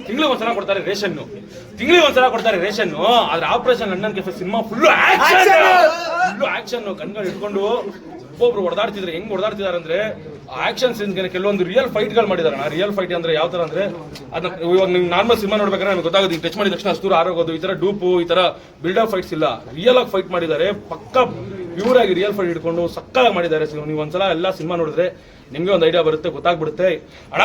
ತಿಂಗಳಿಗೆ ಒಂದ್ಸಲ ಕೊಡ್ತಾರೆ ರೇಷನ್, ಆದ್ರೆ ಆಪರೇಷನ್ ಅಣ್ಣನ್ ಕೆಫೆ ಸಿನಿಮಾ ಫುಲ್ ಆಕ್ಷನ್ ಕಣ್ಗಳು ಇಟ್ಕೊಂಡು ಒಬ್ಬೊಬ್ರು ಹೊಡೆದಾಡ್ತಿದ್ರೆ ಹೆಂಗ್ ಹೊಡೆದಾಡ್ತಿದಾರೆ ಅಂದ್ರೆ ಆಕ್ಷನ್ ಸೀನ್ಸ್ ಕೆಲವೊಂದು ರಿಯಲ್ ಫೈಟ್ ಗಳು ಮಾಡಿದಾರೆ. ರಿಯಲ್ ಫೈಟ್ ಅಂದ್ರೆ ಯಾವ ತರ ಅಂದ್ರೆ ಅದನ್ನ ಇವಾಗ ನೀವು ನಾರ್ಮಲ್ ಸಿನಿಮಾ ನೋಡ್ಬೇಕಾದ್ರೆ ನಮ್ಗೆ ಗೊತ್ತಾಗುತ್ತೆ, ಟಚ್ ಮಾಡಿದ ತಕ್ಷಣ ಅಷ್ಟು ಆರೋಗೋದು, ಈ ತರ ಡೂಪು, ಈ ತರ ಬಿಲ್ಡಪ್ ಫೈಟ್ಸ್ ಇಲ್ಲ, ರಿಯಲ್ ಆಗಿ ಫೈಟ್ ಮಾಡಿದ್ದಾರೆ. ಪಕ್ಕ ಪ್ಯೂರ್ ಆಗಿ ರಿಯಲ್ ಫೈಟ್ ಇಟ್ಕೊಂಡು ಸಕ್ಕತ್ತಾಗಿ ಮಾಡಿದ್ದಾರೆ. ನೀವು ಒಂದ್ಸಲ ಎಲ್ಲ ಸಿನಿಮಾ ನೋಡಿದ್ರೆ ನಿಮ್ಗೆ ಒಂದು ಐಡಿಯಾ ಬರುತ್ತೆ, ಗೊತ್ತಾಗ್ಬಿಡುತ್ತೆ. ಅಣ್ಣ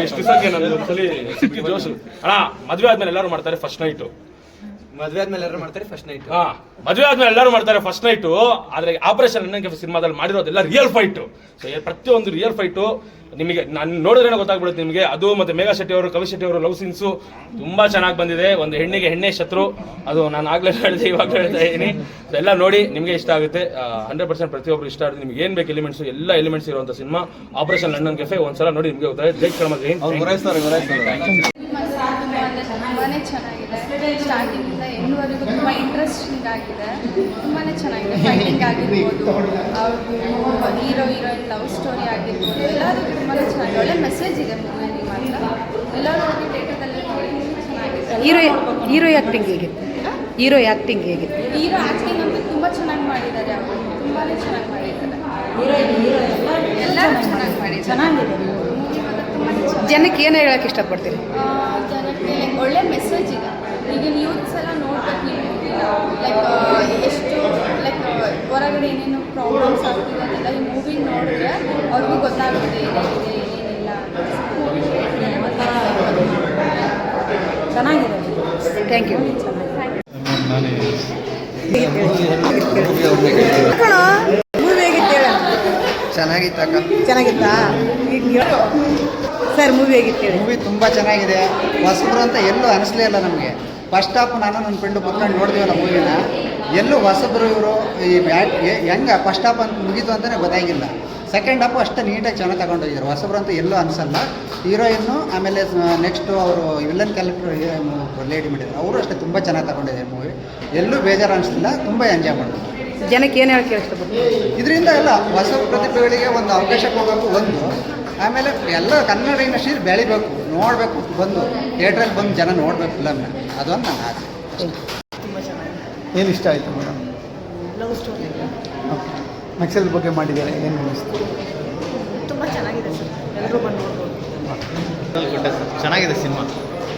ಎಷ್ಟು ದಿವಸ ಒಂದ್ಸಲಿ ಸಿಕ್ಕಿ ಜೋಶು. ಅಣ್ಣ ಮದ್ವೆ ಆದ್ಮೇಲೆ ಎಲ್ಲರೂ ಮಾಡ್ತಾರೆ ಫಸ್ಟ್ ನೈಟ್, ಮದ್ವೆ ಆದ್ಮೇಲೆ ಎಲ್ಲರೂ ಮಾಡ್ತಾರೆ ಫಸ್ಟ್ ನೈಟ್. ಆದ್ರೆ ಆಪರೇಷನ್ ಅಣ್ಣನ್ ಕೆಫೆ ಸಿನಿಮಾದಲ್ಲಿ ಮಾಡಿರೋದೆಲ್ಲ ರಿಯಲ್ ಫೈಟ್. ಸೊ ಪ್ರತಿಯೊಂದು ರಿಯಲ್ ಫೈಟ್ ನಿಮಗೆ ನಾನು ನೋಡಿದ್ರೆ ಗೊತ್ತಾಗ್ಬಿಡುತ್ತೆ ನಿಮಗೆ. ಅದು ಮತ್ತೆ ಮೇಘಾ ಶೆಟ್ಟಿ ಅವರು, ಕವಿ ಶೆಟ್ಟಿ ಅವರು ಲವ್ ಸೀನ್ಸು ತುಂಬಾ ಚೆನ್ನಾಗಿ ಬಂದಿದೆ. ಒಂದು ಹೆಣ್ಣಿಗೆ ಹೆಣ್ಣೆ ಶತ್ರು, ಅದು ನಾನು ಆಗ್ಲೇ ಹೇಳಿದೆ, ಇವಾಗಲೂ ಹೇಳ್ತಾ ಇದ್ದೀನಿ. ಎಲ್ಲ ನೋಡಿ ನಿಮಗೆ ಇಷ್ಟ ಆಗುತ್ತೆ. 100% ಪ್ರತಿಯೊಬ್ಬರು ಇಷ್ಟ ಆಗುತ್ತೆ. ನಿಮ್ಗೆ ಏನ್ ಬೇಕು ಎಲಿಮೆಂಟ್ಸ್, ಎಲ್ಲ ಎಲಿಮೆಂಟ್ಸ್ ಇರುವಂತ ಸಿನಿಮಾ ಆಪರೇಷನ್ ಅಣ್ಣನ್ ಕೆಫೆ. ಒಂದ್ಸಲ ನೋಡಿ ನಿಮಗೆ ಗೊತ್ತಾಗುತ್ತೆ. ಜೈ ಕರ್ಮ ಜೈ. ತುಂಬಾನೇ ಚೆನ್ನಾಗಿದೆ. ಸ್ಟಾರ್ಟಿಂಗಿಂದ ಎಂಡ್ವರೆಗೂ ತುಂಬ ಇಂಟ್ರೆಸ್ಟಿಂಗ್ ಆಗಿದೆ. ತುಂಬಾ ಚೆನ್ನಾಗಿದೆ. ಫೈಟಿಂಗ್ ಆಗಿರ್ಬೋದು, ಅವ್ರದ್ದು ಹೀರೋ ಹೀರೋಯಿನ್ ಲವ್ ಸ್ಟೋರಿ ಆಗಿರ್ಬೋದು, ಎಲ್ಲರೂ ತುಂಬಾ ಚೆನ್ನಾಗಿದೆ. ಒಳ್ಳೆ ಮೆಸೇಜ್ ಇದೆ ಮೂವಿಯಲ್ಲಿ ಮಾತ್ರ. ಎಲ್ಲರೂ ಹೋಗಿ ಥಿಯೇಟರ್ದಲ್ಲಿ ನೋಡಿ ಚೆನ್ನಾಗಿದೆ. ಹೀರೋ ಆ್ಯಕ್ಟಿಂಗ್ ಹೇಗಿತ್ತು? ಹೀರೋ ಆ್ಯಕ್ಟಿಂಗ್ ಅಂತೂ ತುಂಬ ಚೆನ್ನಾಗಿ ಮಾಡಿದ್ದಾರೆ. ಅವರು ತುಂಬಾ ಚೆನ್ನಾಗಿ ಮಾಡಿದ್ದಾರೆ. ಎಲ್ಲರೂ ಚೆನ್ನಾಗಿ ಮಾಡಿದ್ದಾರೆ. ಜನಕ್ಕೆ ಏನು ಹೇಳಕ್ಕೆ ಇಷ್ಟಪಡ್ತೀರಿ? ಜನಕ್ಕೆ ಒಳ್ಳೆ ಮೆಸೇಜ್ ಇದೆ. ಈಗಿನ ಯೂತ್ಸ್ ಎಲ್ಲ ನೋಡ್ಬೇಕು ನೀವು. ಲೈಕ್ ಎಷ್ಟು ಹೊರಗಡೆ ಏನೇನು ಪ್ರಾಬ್ಲಮ್ಸ್ ಆಗ್ತಿದೆ ಅದೆಲ್ಲ ಈ ಮೂವಿ ನೋಡಿದ್ರೆ ಅವ್ರಿಗೂ ಗೊತ್ತಾಗುತ್ತೆ ಏನೇನಿದೆ ಏನೇನಿಲ್ಲ. ಚೆನ್ನಾಗಿದೆ. Thank you. ಚೆನ್ನಾಗಿತ್ತಾ ಸರ್? ಮೂವಿ ಹೇಗಿತ್ತು? ಮೂವಿ ತುಂಬ ಚೆನ್ನಾಗಿದೆ. ಹೊಸಬ್ರು ಅಂತ ಎಲ್ಲೂ ಅನಿಸ್ಲೇ ಇಲ್ಲ ನಮಗೆ. ಫಸ್ಟ್ ಹಾಫ್ ನಾನು ನನ್ನ ಫ್ರೆಂಡು ಕೂತ್ಕೊಂಡು ನೋಡಿದೀವಲ್ಲ ಮೂವಿನ, ಎಲ್ಲೂ ಹೊಸಬ್ರು ಇವರು ಹೆಂಗೆ ಫಸ್ಟ್ ಹಾಫ್ ಅಂತ ಮುಗೀತು ಅಂತಲೇ ಗೊತ್ತಾಗಿಲ್ಲ. ಸೆಕೆಂಡ್ ಹಾಫು ಅಷ್ಟೇ ನೀಟಾಗಿ ಚೆನ್ನಾಗಿ ತಗೊಂಡೋಗಿದ್ದಾರೆ. ಹೊಸಬ್ರು ಅಂತ ಎಲ್ಲೂ ಅನಿಸಲ್ಲ. ಹೀರೋಯಿನ್ನು ಆಮೇಲೆ ನೆಕ್ಸ್ಟು ಅವರು ವಿಲನ್ ಕ್ಯಾರೆಕ್ಟರ್ ಲೇಡಿ ಮಾಡಿದ್ದಾರೆ, ಅವರು ಅಷ್ಟೇ ತುಂಬ ಚೆನ್ನಾಗಿ ತಗೊಂಡಿದ್ದಾರೆ ಮೂವಿ. ಎಲ್ಲೂ ಬೇಜಾರು ಅನಿಸ್ಲಿಲ್ಲ, ತುಂಬ ಎಂಜಾಯ್ ಮಾಡಿದ್ರು. ಜನಕ್ಕೆ ಏನು ಹೇಳಕ್ಕೆ ಇಷ್ಟಪಡ್ತೀವಿ? ಇದರಿಂದ ಎಲ್ಲ ಹೊಸ ಪ್ರತಿಭೆಗಳಿಗೆ ಒಂದು ಅವಕಾಶ ಕೊಡಬೇಕು ಒಂದು. ಆಮೇಲೆ ಎಲ್ಲ ಕನ್ನಡ ಇಂಡಸ್ಟ್ರಿ ಬೆಳಿಬೇಕು, ನೋಡಬೇಕು, ಬಂದು ಥಿಯೇಟ್ರಲ್ಲಿ ಬಂದು ಜನ ನೋಡಬೇಕು ಫಿಲಮ್ನ. ಅದೊಂದು ನನ್ನ ಆಸೆ. ತುಂಬ ಚೆನ್ನಾಗಿದೆ. ಏನು ಇಷ್ಟ ಆಯಿತು madam? Love story. Okay. Naxal ಬಗ್ಗೆ ಮಾಡಿದ್ದಾರೆ, ಏನು ಅನಿಸ್ತು? ತುಂಬ ಚೆನ್ನಾಗಿದೆ ಸರ್, ಎಲ್ಲರೂ ಬಂದು ನೋಡ್ಬೋದು. ಚೆನ್ನಾಗಿದೆ ಸಿನಿಮಾ.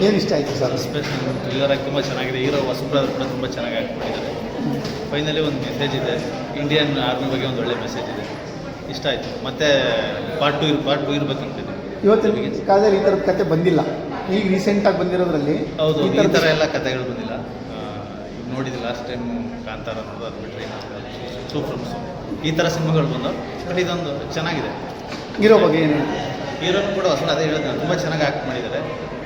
ಏನು ಇಷ್ಟ ಆಯಿತು ಸರ್? ಎಸ್ಪೆಷಲಿ ಥ್ರಿಲ್ಲರ್ ಆಗಿ ತುಂಬ ಚೆನ್ನಾಗಿದೆ. ಹೀರೋ ಹೊಸಬ್ರು ಕೂಡ ತುಂಬ ಚೆನ್ನಾಗಿ ಆ್ಯಕ್ಟ್ ಮಾಡಿದ್ದಾರೆ. ಫೈನಲಿ ಒಂದು ಮೆಸೇಜ್ ಇದೆ, ಇಂಡಿಯನ್ ಆರ್ಮಿ ಬಗ್ಗೆ ಒಂದು ಒಳ್ಳೆ ಮೆಸೇಜ್ ಇದೆ. ಇಷ್ಟ ಆಯಿತು. ಮತ್ತು ಪಾರ್ಟ್ ಟು ಇರಬೇಕಂತಿದೆ. ಇವತ್ತಿನ ಕಾಲದಲ್ಲಿ ಈ ಥರದ ಕತೆ ಬಂದಿಲ್ಲ. ಈಗ ರೀಸೆಂಟಾಗಿ ಬಂದಿರೋದ್ರಲ್ಲಿ ಹೌದು, ಈ ಥರ ಎಲ್ಲ ಕಥೆಗಳು ಬಂದಿಲ್ಲ. ಈಗ ನೋಡಿದ್ದು ಲಾಸ್ಟ್ ಟೈಮ್ ಕಾಂತಾರ ಅನ್ನೋದು, ಅದು ಬಿಟ್ಟರೆ ಸೂಪರ್ ಈ ಥರ ಸಿನಿಮಾಗಳು ಬಂದವು. ಬಟ್ ಇದೊಂದು ಚೆನ್ನಾಗಿದೆ. ಹೀರೋ ಬಗ್ಗೆ ಏನು? ಹೀರೋನು ಕೂಡ ಹೊಸ ಅದೇ ಹೇಳಿದ್ರೆ ತುಂಬ ಚೆನ್ನಾಗಿ ಆ್ಯಕ್ಟ್ ಮಾಡಿದ್ದಾರೆ.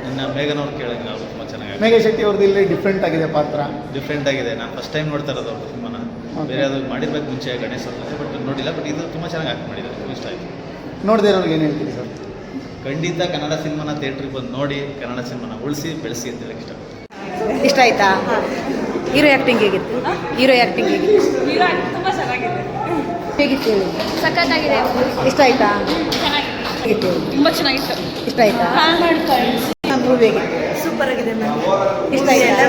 ಇನ್ನು ಮೇಘನ್ ಅವ್ರು ಕೇಳಿದ್ರೆ ಅವರು ತುಂಬ ಚೆನ್ನಾಗಿ. ಮೇಘಾ ಶೆಟ್ಟಿ ಅವ್ರದ್ದು ಇಲ್ಲಿ ಡಿಫ್ರೆಂಟ್ ಆಗಿದೆ ಪಾತ್ರ. ಡಿಫ್ರೆಂಟ್ ಆಗಿದೆ. ನಾನು ಫಸ್ಟ್ ಟೈಮ್ ನೋಡ್ತಾ ಇರೋದು ಅವ್ರ ಸಿನಿಮಾನ. ಬೇರೆ ಅದು ಮಾಡಿರ್ಬೇಕು ಮುಂಚೆ ಗಣೇಶ್ ಅವ್ರದ್ದು, ಬಟ್ ನೋಡಿಲ್ಲ. ಬಟ್ ಇದು ತುಂಬ ಚೆನ್ನಾಗಿ ಆ್ಯಕ್ಟ್ ಮಾಡಿದ್ದಾರೆ, ಇಷ್ಟ ಆಯಿತು. ನೋಡದೇ ಇರೋರಿಗೆ ಏನು ಹೇಳ್ತೀರಿ ಸರ್? ಖಂಡಿತ ಕನ್ನಡ ಸಿನಿಮಾನ ಥಿಯೇಟ್ರಿಗೆ ಬಂದು ನೋಡಿ, ಕನ್ನಡ ಸಿನಿಮಾನ ಉಳಿಸಿ ಬೆಳೆಸಿ ಅಂತ ಹೇಳಕ್ಕೆ ಇಷ್ಟ ಆಯ್ತಾ? ಹೀರೋ ಆ್ಯಕ್ಟಿಂಗ್ ಹೇಗಿತ್ತು? ಹೀರೋ ಆ್ಯಕ್ಟಿಂಗ್ ತುಂಬ ಚೆನ್ನಾಗಿದೆ. ಹೇಗಿತ್ತು? ಸಖತ್ತಾಗಿದೆ. ಇಷ್ಟ ಆಯ್ತಾ? ಚೆನ್ನಾಗಿತ್ತು, ತುಂಬ ಚೆನ್ನಾಗಿತ್ತು. ಇಷ್ಟ ಆಯ್ತಾ? ಮೂವಿ ಹೇಗಿತ್ತು? ಸೂಪರ್ ಆಗಿದೆ ಮ್ಯಾಮ್. ಇಷ್ಟ ಆಯ್ತಾ?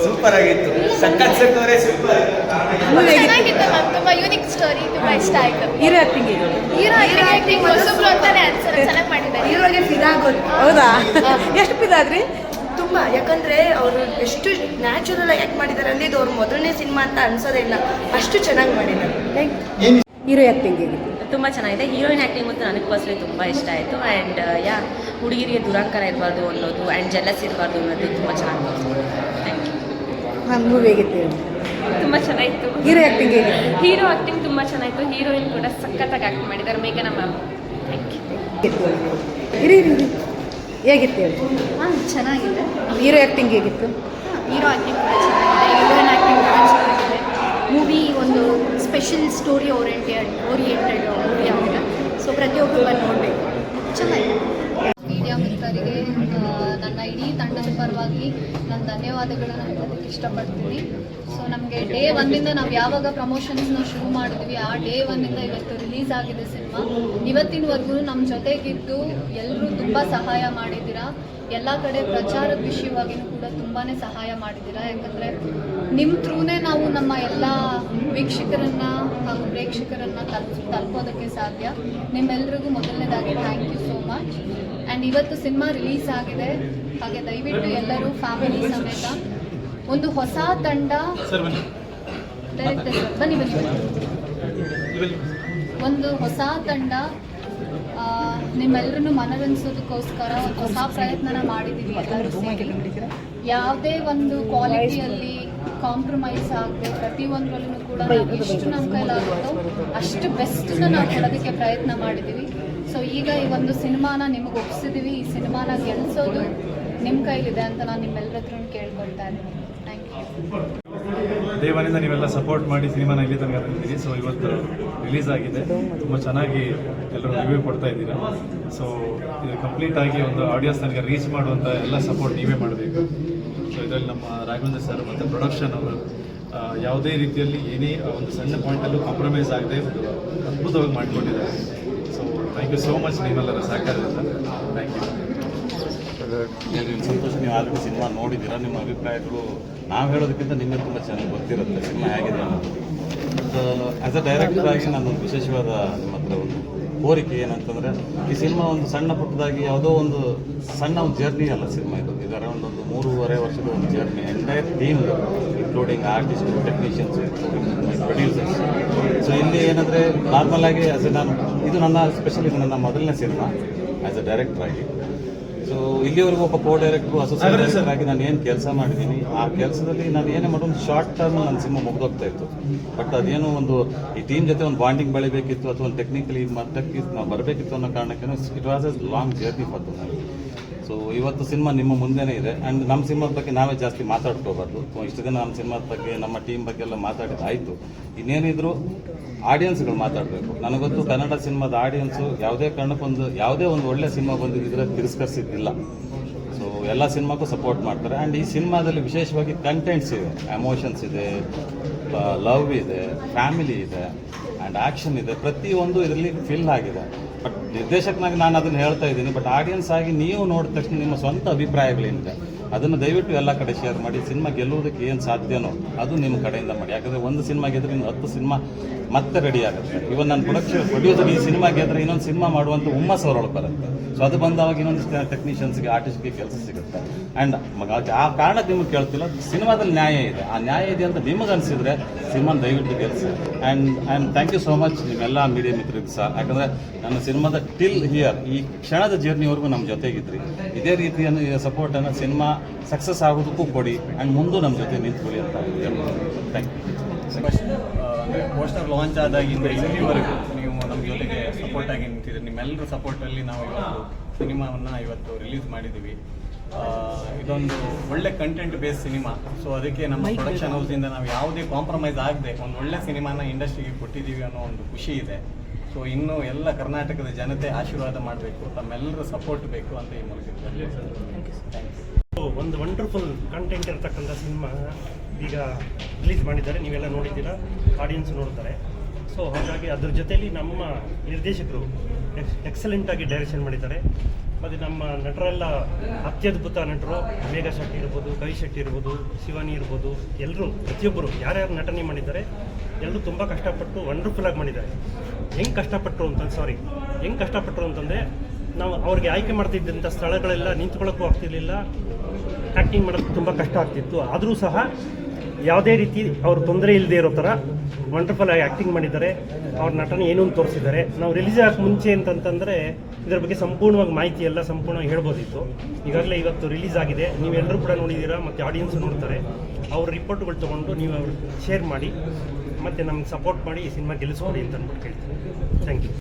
ಸೂಪರ್ ಆಗಿತ್ತು. ಚೆನ್ನಾಗಿತ್ತು ಮ್ಯಾಮ್. ತುಂಬ ಯೂನಿಕ್ ಸ್ಟೋರಿ, ತುಂಬ ಇಷ್ಟ ಆಯಿತು. ಹೀರೋ ಆ್ಯಕ್ಟಿಂಗ್ ಹೇಗಿತ್ತು? ಹೀರೋ ಆ್ಯಕ್ಟಿಂಗ್ ಹೊಸಬ್ರು ಅಂತಾನೆ ಅನ್ಸಲ್ಲ, ಚೆನ್ನಾಗಿ ಮಾಡಿದ್ದಾರೆ. ಹೀರೋಗೆ ಫಿದಾ ಆಗೋದು. ಹೌದಾ? ಎಷ್ಟು ಪಿದಾದ್ರಿ? ತುಂಬ, ಯಾಕಂದರೆ ಅವರು ಎಷ್ಟು ನ್ಯಾಚುರಲ್ ಆಗಿ ಆ್ಯಕ್ಟ್ ಮಾಡಿದ್ದಾರೆ ಅಂದರೆ ಇದು ಅವ್ರ ಮೊದಲನೇ ಸಿನಿಮಾ ಅಂತ ಅನ್ಸೋದೇ ಇಲ್ಲ, ಅಷ್ಟು ಚೆನ್ನಾಗಿ ಮಾಡಿದ್ದಾರೆ. ಹೀರೋ ಆ್ಯಕ್ಟಿಂಗ್ ಹೇಗಿತ್ತು? ತುಂಬ ಚೆನ್ನಾಗಿದೆ. ಹೀರೋಯಿನ್ ಆ್ಯಕ್ಟಿಂಗ್ ಮತ್ತು ನನಗೆ ಪರ್ಸನಲಿ ತುಂಬ ಇಷ್ಟ ಆಯಿತು. ಆ್ಯಂಡ್ ಹುಡುಗಿರಿಗೆ ದುರಂಕಾರ ಇರಬಾರ್ದು ಅನ್ನೋದು ಆ್ಯಂಡ್ ಜೆಲಸ್ ಇರಬಾರ್ದು ಅನ್ನೋದು ತುಂಬ ಚೆನ್ನಾಗಿ ತೋರಿಸ್ಬೋದು. Thank you. ನಾನು ಮೂವಿ ಹೇಗಿತ್ತು? ತುಂಬ ಚೆನ್ನಾಗಿತ್ತು. ಹೀರೋ ಆ್ಯಕ್ಟಿಂಗ್ ಹೇಗಿತ್ತು? ಹೀರೋ ಆ್ಯಕ್ಟಿಂಗ್ ತುಂಬ ಚೆನ್ನಾಗಿತ್ತು. ಹೀರೋಯಿನ್ ಕೂಡ ಸಖತ್ತಾಗಿ ಆ್ಯಕ್ಟ್ ಮಾಡಿದ್ದಾರೆ, ಮೇಘನಾ ಮ್ಯಾಮ್. Thank you. ಹೇಗಿತ್ತು ಹೇಳಿ? ಹಾಂ, ಚೆನ್ನಾಗಿದೆ. ಹೀರೋ ಆ್ಯಕ್ಟಿಂಗ್ ಹೇಗಿತ್ತು? ಹೀರೋ ಆ್ಯಕ್ಟಿಂಗ್ ಕೂಡ ಚೆನ್ನಾಗಿದೆ, ಹೀರೋಯಿನ್ ಆ್ಯಕ್ಟಿಂಗ್ ಕೂಡ ಚೆನ್ನಾಗಿದೆ. ಮೂವಿ ಒಂದು ಸ್ಪೆಷಲ್ ಸ್ಟೋರಿ ಓರಿಯೆಂಟೆಡ್ ಮೂವಿ ಆಗಿದೆ. ಸೊ ಪ್ರತಿಯೊಬ್ಬರು ಬಂದು ನೋಡಬೇಕು, ಚೆನ್ನಾಗಿದೆ. ಮೀಡಿಯಾ ಮಿತ್ರರಿಗೆ ನನ್ನ ಇಡೀ ತಂಡದ ಪರವಾಗಿ ನಾನು ಧನ್ಯವಾದಗಳನ್ನ ಹೇಳೋದಕ್ಕೆ ಇಷ್ಟಪಡ್ತೀನಿ. ಸೊ ನಮಗೆ ಡೇ 1 ನಾವು ಯಾವಾಗ ಪ್ರಮೋಷನ್ಸ್ನ ಶುರು ಮಾಡಿದ್ವಿ ಆ ಡೇ 1 ಇವತ್ತು ರಿಲೀಸ್ ಆಗಿದೆ ಸಿನಿಮಾ. ಇವತ್ತಿನವರೆಗೂ ನಮ್ಮ ಜೊತೆಗಿದ್ದು ಎಲ್ಲರೂ ತುಂಬ ಸಹಾಯ ಮಾಡಿದ್ದೀರಾ. ಎಲ್ಲ ಕಡೆ ಪ್ರಚಾರದ ವಿಷಯವಾಗಿಯೂ ಕೂಡ ತುಂಬಾ ಸಹಾಯ ಮಾಡಿದ್ದೀರಾ. ಯಾಕಂದರೆ ನಿಮ್ಮ ಥ್ರೂನೇ ನಾವು ನಮ್ಮ ಎಲ್ಲ ವೀಕ್ಷಕರನ್ನು ಹಾಗೂ ಪ್ರೇಕ್ಷಕರನ್ನು ತಲುಪೋದಕ್ಕೆ ಸಾಧ್ಯ. ನಿಮ್ಮೆಲ್ಲರಿಗೂ ಮೊದಲನೇದಾಗಿ thank you so much. And ಇವತ್ತು ಸಿನಿಮಾ ರಿಲೀಸ್ ಆಗಿದೆ, ಹಾಗೆ ದಯವಿಟ್ಟು ಎಲ್ಲರೂ ಫ್ಯಾಮಿಲಿ ಸಮೇತ ಒಂದು ಹೊಸ ತಂಡ ಡೈರೆಕ್ಟರ್ ಬನ್ನಿ ಒಂದು ಹೊಸ ತಂಡ ನಿಮ್ಮೆಲ್ಲರನ್ನು ಮನರಂಜಿಸೋದಕ್ಕೋಸ್ಕರ ಒಂದು ಹೊಸ ಪ್ರಯತ್ನನ ಮಾಡಿದ್ದೀವಿ ಎಲ್ಲರೂ ಸೇರಿ. ಯಾವುದೇ ಒಂದು ಕ್ವಾಲಿಟಿಯಲ್ಲಿ ಕಾಂಪ್ರಮೈಸ್ ಆಗದೆ ಪ್ರತಿಯೊಂದರಲ್ಲೂ ಕೂಡ ನಾವು ಎಷ್ಟು ನಮ್ಮ ಕೈಲಾಗುತ್ತೋ ಅಷ್ಟು ಬೆಸ್ಟನ್ನ ನಾವು ಕೊಡೋದಕ್ಕೆ ಪ್ರಯತ್ನ ಮಾಡಿದ್ದೀವಿ. ಸೊ ಈಗ ಈ ಒಂದು ಸಿನಿಮಾನ ನಿಮಗೆ ಒಪ್ಪಿಸಿದ್ದೀವಿ. ಈ ಸಿನಿಮಾನ ಗೆಲ್ಲಿಸೋದು ನಿಮ್ಮ ಕೈಲಿದೆ ಅಂತ ನಾನು ನಿಮ್ಮೆಲ್ಲರ ಹತ್ರ ಕೇಳ್ಕೊಳ್ತಾ ಇದ್ದೀನಿ. Thank you. ಡೇ 1 ನೀವೆಲ್ಲ ಸಪೋರ್ಟ್ ಮಾಡಿ ಸಿನಿಮಾನ ಇಲ್ಲಿ ತನಕ ತಂದಿದ್ದೀರಿ. ಸೊ ಇವತ್ತು ರಿಲೀಸ್ ಆಗಿದೆ, ತುಂಬ ಚೆನ್ನಾಗಿ ಎಲ್ಲರೂ ರಿವ್ಯೂ ಕೊಡ್ತಾ ಇದ್ದೀರಾ. ಸೊ ಇದು ಕಂಪ್ಲೀಟ್ ಆಗಿ ಒಂದು ಆಡಿಯನ್ಸ್ ತನಕ ರೀಚ್ ಮಾಡುವಂಥ ಎಲ್ಲ ಸಪೋರ್ಟ್ ನೀವೇ ಮಾಡಬೇಕು. ಸೊ ಇದರಲ್ಲಿ ನಮ್ಮ ರಾಘವೇಂದ್ರ ಸರ್ ಮತ್ತು ಪ್ರೊಡಕ್ಷನ್ ಅವರು ಯಾವುದೇ ರೀತಿಯಲ್ಲಿ ಏನೇ ಒಂದು ಸಣ್ಣ ಪಾಯಿಂಟಲ್ಲೂ ಕಾಂಪ್ರಮೈಸ್ ಆಗದೆ ಒಂದು ಅದ್ಭುತವಾಗಿ ಮಾಡಿಕೊಂಡಿದ್ದಾರೆ. So thank you so much ನೀವೆಲ್ಲರ ಸಹಕಾರದಿಂದ. Thank you. ಸಂತೋಷ, ನೀವು ಆಲ್ರೆಡಿ ಸಿನಿಮಾ ನೋಡಿದ್ದೀರಾ. ನಿಮ್ಮ ಅಭಿಪ್ರಾಯಗಳು ನಾವು ಹೇಳೋದಕ್ಕಿಂತ ನಿಮಗೆ ತುಂಬ ಚೆನ್ನಾಗಿ ಗೊತ್ತಿರುತ್ತೆ ಸಿನಿಮಾ ಹೇಗಿದೆ ಅನ್ನೋದು. ಬಟ್ ಆ್ಯಸ್ ಅ ಡೈರೆಕ್ಟರ್ ಆಗಿ ನಾನೊಂದು ವಿಶೇಷವಾದ ನಿಮ್ಮ ಹತ್ರ ಒಂದು ಕೋರಿಕೆ ಏನಂತಂದರೆ, ಈ ಸಿನಿಮಾ ಒಂದು ಸಣ್ಣ ಪುಟ್ಟದಾಗಿ ಯಾವುದೋ ಒಂದು ಸಣ್ಣ ಒಂದು ಜರ್ನಿ ಅಲ್ಲ ಸಿನಿಮಾ ಇದು. ಇದರ ಒಂದು 3.5 ವರ್ಷದ ಒಂದು journey, entire team including artist, technicians, producers. So ಇಲ್ಲಿ ಏನಂದರೆ ನಾರ್ಮಲ್ ಆಗಿ ಇದು ನನ್ನ ಮೊದಲನೇ ಸಿನಿಮಾ ಆ್ಯಸ್ ಅ ಡೈರೆಕ್ಟರ್ ಆಗಿ. ಸೊ ಇಲ್ಲಿವರೆಗೂ ಒಬ್ಬ ಕೋ ಡೈರೆಕ್ಟ್ರು, ಅಸೋಸಿಯೇಟ್ ಡೈರೆಕ್ಟರ್ ಆಗಿ ನಾನು ಏನು ಕೆಲಸ ಮಾಡಿದ್ದೀನಿ, ಆ ಕೆಲಸದಲ್ಲಿ ನಾನು ಏನೇ ಮಾಡೋ ಒಂದು ಶಾರ್ಟ್ ಟರ್ಮ್ ನನ್ನ ಸಿನಿಮಾ ಮುಗಿದೋಗ್ತಾ ಇತ್ತು. ಬಟ್ ಅದೇನೋ ಒಂದು ಈ ಟೀಮ್ ಜೊತೆ ಒಂದು ಬಾಂಡಿಂಗ್ ಬೆಳಿಬೇಕಿತ್ತು ಅಥವಾ ಒಂದು ಟೆಕ್ನಿಕಲಿ ಮಟ್ಟಕ್ಕೆ ನಾವು ಬರಬೇಕಿತ್ತು ಅನ್ನೋ ಕಾರಣಕ್ಕೆ it was A long journey for the movie. So ಇವತ್ತು ಸಿನಿಮಾ ನಿಮ್ಮ ಮುಂದೆನೇ ಇದೆ. ಆ್ಯಂಡ್ ನಮ್ಮ ಸಿನಿಮಾದ ಬಗ್ಗೆ ನಾವೇ ಜಾಸ್ತಿ ಮಾತಾಡ್ಕೋಬಾರ್ದು. ಇಷ್ಟು ದಿನ ನಮ್ಮ ಸಿನಿಮಾದ ಬಗ್ಗೆ, ನಮ್ಮ ಟೀಮ್ ಬಗ್ಗೆ ಎಲ್ಲ ಮಾತಾಡಿದ್ದಾಯಿತು. ಇನ್ನೇನಿದ್ರು ಆಡಿಯನ್ಸ್ಗಳು ಮಾತಾಡಬೇಕು. ನನಗೊತ್ತು ಕನ್ನಡ ಸಿನಿಮಾದ ಆಡಿಯನ್ಸು ಯಾವುದೇ ಒಂದು ಒಳ್ಳೆ ಸಿನಿಮಾ ಬಂದಿದ್ದರೆ ತಿರಸ್ಕರಿಸಿದ್ದಿಲ್ಲ. ಸೊ ಎಲ್ಲ ಸಿನಿಮಾಕ್ಕೂ ಸಪೋರ್ಟ್ ಮಾಡ್ತಾರೆ. ಆ್ಯಂಡ್ ಈ ಸಿನಿಮಾದಲ್ಲಿ ವಿಶೇಷವಾಗಿ ಕಂಟೆಂಟ್ಸ್ ಇದೆ, ಎಮೋಷನ್ಸ್ ಇದೆ, ಲವ್ ಇದೆ, ಫ್ಯಾಮಿಲಿ ಇದೆ, ಆ್ಯಂಡ್ ಆ್ಯಕ್ಷನ್ ಇದೆ. ಪ್ರತಿಯೊಂದು ಇದರಲ್ಲಿ ಫಿಲ್ ಆಗಿದೆ. ಬಟ್ ನಿರ್ದೇಶಕನಾಗಿ ನಾನು ಅದನ್ನು ಹೇಳ್ತಾ ಇದ್ದೀನಿ. ಬಟ್ ಆಡಿಯನ್ಸ್ ಆಗಿ ನೀವು ನೋಡಿದ ತಕ್ಷಣ ನಿಮ್ಮ ಸ್ವಂತ ಅಭಿಪ್ರಾಯಗಳೇನಿದೆ ಅದನ್ನು ದಯವಿಟ್ಟು ಎಲ್ಲ ಕಡೆ ಶೇರ್ ಮಾಡಿ. ಸಿನಿಮಾ ಗೆಲ್ಲುವುದಕ್ಕೆ ಏನು ಸಾಧ್ಯನೋ ಅದು ನಿಮ್ಮ ಕಡೆಯಿಂದ ಮಾಡಿ. ಯಾಕಂದರೆ ಒಂದು ಸಿನಿಮಾ ಗೆದ್ರೆ ಇನ್ನು 10 ಸಿನಿಮಾ ಮತ್ತೆ ರೆಡಿ ಆಗುತ್ತೆ. ಇವನ್ ನಾನು ಪ್ರೊಡ್ಯೂಸರ್ ಈ ಸಿನಿಮಾ ಗೆದ್ರೆ ಇನ್ನೊಂದು ಸಿನಿಮಾ ಮಾಡುವಂಥ ಹುಮ್ಮಸ್ಸು ಅವರೊಳಗೆ ಬರುತ್ತೆ. ಸೊ ಅದು ಬಂದಾಗ ಇನ್ನೊಂದು ಟೆಕ್ನಿಷಿಯನ್ಸ್ಗೆ, ಆರ್ಟಿಸ್ಟ್ಗೆ ಕೆಲಸ ಸಿಗುತ್ತೆ. ಆ್ಯಂಡ್ ಆ ಕಾರಣಕ್ಕೆ ನಿಮಗೆ ಕೇಳ್ತಿಲ್ಲ, ಸಿನಿಮಾದಲ್ಲಿ ನ್ಯಾಯ ಇದೆ. ಆ ನ್ಯಾಯ ಇದೆ ಅಂತ ನಿಮಗೆ ಅನಿಸಿದ್ರೆ ಸಿನಿಮಾನ ದಯವಿಟ್ಟು ಗೆಲ್ಲಿಸಿ. And thank you so much ನಿಮ್ಮೆಲ್ಲ ಮೀಡಿಯಾ ಮಿತ್ರರಿಗೆ ಸಹ. ಯಾಕಂದರೆ ನನ್ನ ಸಿನಿಮಾದ ಟಿಲ್ ಹಿಯರ್ ಈ ಕ್ಷಣದ ಜರ್ನಿವರೆಗೂ ನಮ್ಮ ಜೊತೆಗಿದ್ರಿ. ಇದೇ ರೀತಿಯನ್ನು ಸಪೋರ್ಟನ್ನು ಸಿನಿಮಾ ಸಕ್ಸಸ್ ಆಗೋದಕ್ಕೂ ಕೊಡಿ. ಆ್ಯಂಡ್ ಮುಂದೂ ನಮ್ಮ ಜೊತೆ ನಿಂತ್ಕೊಳ್ಳಿ ಅಂತ ಥ್ಯಾಂಕ್ ಯು. ಅಂದರೆ ಪೋಸ್ಟರ್ ಲಾಂಚ್ ಆದಾಗಿಂದ ಇಲ್ಲಿವರೆಗೂ ನೀವು ನಮ್ಮ ಜೊತೆಗೆ ಸಪೋರ್ಟಾಗಿ ನಿಂತಿದ್ದೀರಿ. ನಿಮ್ಮೆಲ್ಲರ ಸಪೋರ್ಟಲ್ಲಿ ನಾವು ಇವತ್ತು ಸಿನಿಮಾವನ್ನು ಇವತ್ತು ರಿಲೀಸ್ ಮಾಡಿದ್ದೀವಿ. ಇದೊಂದು ಒಳ್ಳೆ ಕಂಟೆಂಟ್ ಬೇಸ್ ಸಿನಿಮಾ. ಸೊ ಅದಕ್ಕೆ ನಮ್ಮ ಪ್ರೊಡಕ್ಷನ್ ಹೌಸಿಂದ ನಾವು ಯಾವುದೇ ಕಾಂಪ್ರಮೈಸ್ ಆಗದೆ ಒಂದು ಒಳ್ಳೆ ಸಿನಿಮಾನ ಇಂಡಸ್ಟ್ರಿಗೆ ಕೊಟ್ಟಿದ್ದೀವಿ ಅನ್ನೋ ಒಂದು ಖುಷಿ ಇದೆ. ಸೊ ಇನ್ನೂ ಎಲ್ಲ ಕರ್ನಾಟಕದ ಜನತೆ ಆಶೀರ್ವಾದ ಮಾಡಬೇಕು, ತಮ್ಮೆಲ್ಲರ ಸಪೋರ್ಟ್ ಬೇಕು ಅಂತ ಈ ಮೂಲಕ ಥ್ಯಾಂಕ್ ಯು. ಒಂದು ವಂಡರ್ಫುಲ್ ಕಂಟೆಂಟ್ ಇರತಕ್ಕಂಥ ಸಿನಿಮಾ ಈಗ ರಿಲೀಸ್ ಮಾಡಿದ್ದಾರೆ. ನೀವೆಲ್ಲ ನೋಡಿದ್ದೀರಾ, ಆಡಿಯನ್ಸ್ ನೋಡ್ತಾರೆ. ಸೊ ಹಾಗಾಗಿ ಅದ್ರ ಜೊತೆಯಲ್ಲಿ ನಮ್ಮ ನಿರ್ದೇಶಕರು ಎಕ್ಸಲೆಂಟಾಗಿ ಡೈರೆಕ್ಷನ್ ಮಾಡಿದ್ದಾರೆ. ಮತ್ತು ನಮ್ಮ ನಟರೆಲ್ಲ ಅತ್ಯದ್ಭುತ ನಟರು. ಮೇಘ ಶೆಟ್ಟಿ ಇರ್ಬೋದು, ಕವಿ ಶೆಟ್ಟಿ ಇರ್ಬೋದು, ಶಿವಾನಿ ಇರ್ಬೋದು, ಎಲ್ಲರೂ ಪ್ರತಿಯೊಬ್ಬರು ಯಾರ್ಯಾರು ನಟನೆ ಮಾಡಿದ್ದಾರೆ ಎಲ್ಲರೂ ತುಂಬ ಕಷ್ಟಪಟ್ಟು ವಂಡರ್ಫುಲ್ಲಾಗಿ ಮಾಡಿದ್ದಾರೆ. ಹೆಂಗೆ ಕಷ್ಟಪಟ್ಟರು ಅಂತಂದರೆ ನಾವು ಅವ್ರಿಗೆ ಆಯ್ಕೆ ಮಾಡ್ತಿದ್ದಂಥ ಸ್ಥಳಗಳೆಲ್ಲ ನಿಂತ್ಕೊಳ್ಳೋಕ್ಕೂ ಆಗ್ತಿರ್ಲಿಲ್ಲ, ಆ್ಯಕ್ಟಿಂಗ್ ಮಾಡೋಕ್ಕೆ ತುಂಬ ಕಷ್ಟ ಆಗ್ತಿತ್ತು. ಆದರೂ ಸಹ ಯಾವುದೇ ರೀತಿ ಅವ್ರು ತೊಂದರೆ ಇಲ್ಲದೆ ಇರೋ ಥರ ವಂಡರ್ಫುಲ್ ಆಗಿ ಆ್ಯಕ್ಟಿಂಗ್ ಮಾಡಿದ್ದಾರೆ. ಅವ್ರ ನಟನೆ ಏನೂ ತೋರಿಸಿದ್ದಾರೆ. ನಾವು ರಿಲೀಸ್ ಆಗೋಕ್ಕೆ ಮುಂಚೆ ಅಂತಂತಂದರೆ ಇದರ ಬಗ್ಗೆ ಸಂಪೂರ್ಣವಾಗಿ ಮಾಹಿತಿ ಎಲ್ಲ ಸಂಪೂರ್ಣವಾಗಿ ಹೇಳ್ಬೋದಿತ್ತು. ಈಗಾಗಲೇ ಇವತ್ತು ರಿಲೀಸ್ ಆಗಿದೆ, ನೀವೆಲ್ಲರೂ ಕೂಡ ನೋಡಿದ್ದೀರಾ ಮತ್ತು ಆಡಿಯನ್ಸ್ ನೋಡ್ತಾರೆ. ಅವ್ರ ರಿಪೋರ್ಟ್ಗಳು ತೊಗೊಂಡು ನೀವು ಅವ್ರಿಗೆ ಶೇರ್ ಮಾಡಿ ಮತ್ತು ನಮ್ಗೆ ಸಪೋರ್ಟ್ ಮಾಡಿ ಈ ಸಿನಿಮಾ ಗೆಲ್ಲಿಸ್ಕೊಡಿ ಅಂತ ಅಂದ್ಬಿಟ್ಟು ಕೇಳ್ತೀನಿ. Thank you.